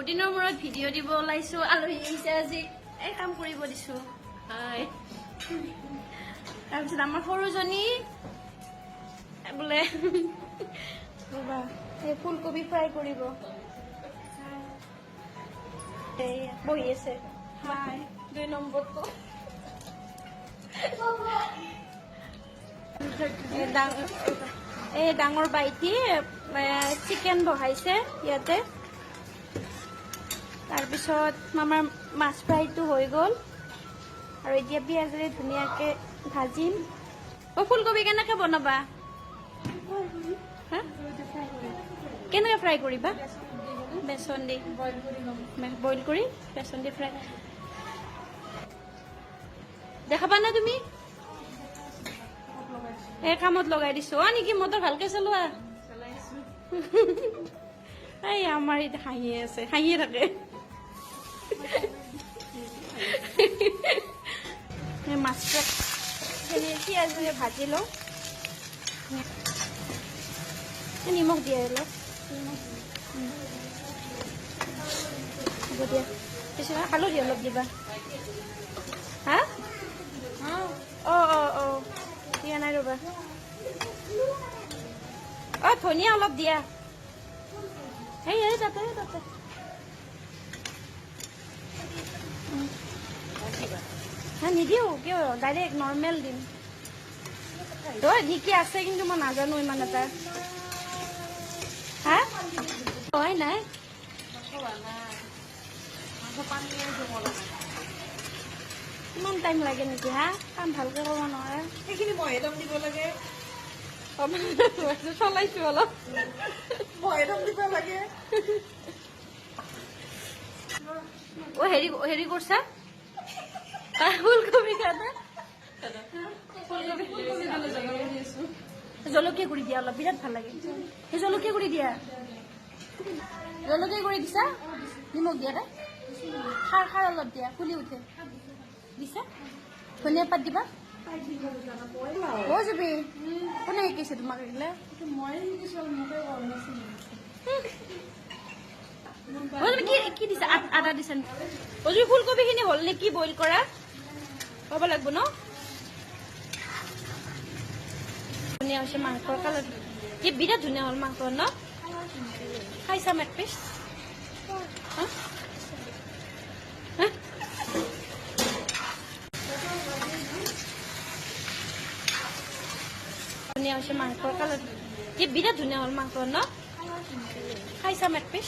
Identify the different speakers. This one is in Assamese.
Speaker 1: বহুত দিনৰ মূৰত ভিডিঅ' দিব ওলাইছো আলহী আহিছে আজি এই কাম কৰিব দিছো হয় তাৰপিছত আমাৰ সৰুজনী বোলে ৰবা এই ফুলকবি ফ্ৰাই কৰিব এই বহি আছে হাই 2 নম্বৰটো এই ডাঙৰ বাইটি চিকেন বহাইছে ইয়াতে তাৰপিছত আমাৰ মাছ ফ্ৰাইটো হৈ গ'ল আৰু এতিয়া পিঁয়াজেৰে ধুনীয়াকৈ ভাজিম ফুলকবি কেনেকৈ বনাবা কেনেকৈ ফ্ৰাই কৰিবা বেচন দি বইল কৰি বেচন দি ফ্ৰাই দেখাবা না তুমি এই কামত লগাই দিছো নেকি মটৰ ভালকে চলোৱা এই আমাৰ এতিয়া হাঁহিয়ে আছে হাঁহিয়ে থাকে মাছটো পিঁয়াজেৰে ভাজি লওঁ নিমখ দিয়ে অলপ হ'ব দিয়া পিছত হালধি অলপ দিবা হা অঁ দিয়া নাই ৰ'বা ধনিয়া অলপ দিয়া এই তাতে নিদিওঁ কিয় ডাইৰেক্ট নৰ্মেল দিম কি আছে কিন্তু মই নাজানো ইমান এটা হা হয় নাই ইমান টাইম লাগে নেকি হা কাম ভালকে কৰিব নোৱাৰে
Speaker 2: সেইখিনি মই দাম দিব লাগে
Speaker 1: চলাইছো অলপ
Speaker 2: মই দাম দিব লাগে
Speaker 1: হেৰি কৰিছা ফুলকবি খানা জলকীয়া গুড়ি দিয়া অলপ বিৰাট ভাল লাগে সেই জলকীয়া গুড়ি দিয়া জলকীয়া গুড়ি দিছা নিমখ দিয়া দে খাৰ অলপ দিয়া ফুলি উঠে দিছা ধনিয়া পাত দিবা হৈ যাবি কোনে শিকিছে তোমাক এইগিলা
Speaker 2: মই
Speaker 1: কি দিছা আদা দিছা অজু ফুলকবি খিনি হ'ল নেকি বইল কৰা হ'ব লাগিব ন ধুনীয়া হৈছে মাংসৰ কালাৰ কি বিৰাট ধুনীয়া হ'ল মাংস ন খাই চাম এক পিচ ধুনীয়া হৈছে মাংসৰ কালাৰ কি বিৰাট ধুনীয়া হ'ল মাংস ন খাই চাম এক পিচ